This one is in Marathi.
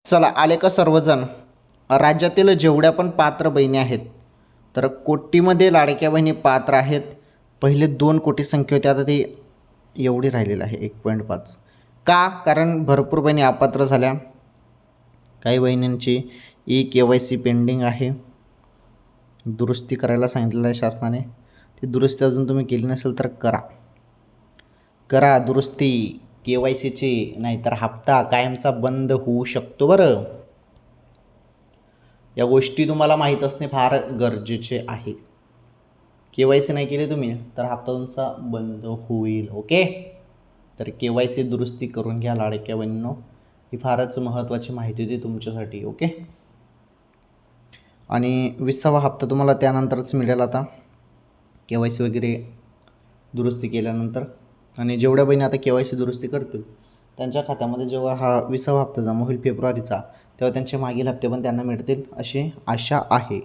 चला आले का सर्वजण. राज्यातील जेवढ्या पण पात्र बहिणी आहेत तर कोटीमध्ये लाडक्या बहिणी पात्र आहेत. पहिले 2 कोटी संख्या होती, आता ती एवढी राहिलेली आहे 1.5. का? कारण भरपूर बहिणी अपात्र झाल्या. काही बहिणींची KYC पेंडिंग आहे, दुरुस्ती करायला सांगितलेलं आहे शासनाने. ती दुरुस्ती अजून तुम्ही केली नसेल तर करा दुरुस्ती KYCची, नाहीतर हप्ता कायमचा बंद होऊ शकतो बरं. या गोष्टी तुम्हाला माहीत असणे फार गरजेचे आहे. KYC नाही केली तुम्ही तर हप्ता तुमचा बंद होईल. ओके, तर KYC दुरुस्ती करून घ्या लाडक्या बहिणींनो. ही फारच महत्त्वाची माहिती होती तुमच्यासाठी. ओके, आणि 20वा हप्ता तुम्हाला त्यानंतरच मिळेल आता KYC वगैरे दुरुस्ती केल्यानंतर. आणि जेवढ्या बहिणी आता KYC दुरुस्ती करतील त्यांच्या खात्यामध्ये जेव्हा हा 20वा हप्ता जमा होईल फेब्रुवारीचा, तेव्हा त्यांचे मागील हप्ते पण त्यांना मिळतील अशी आशा आहे.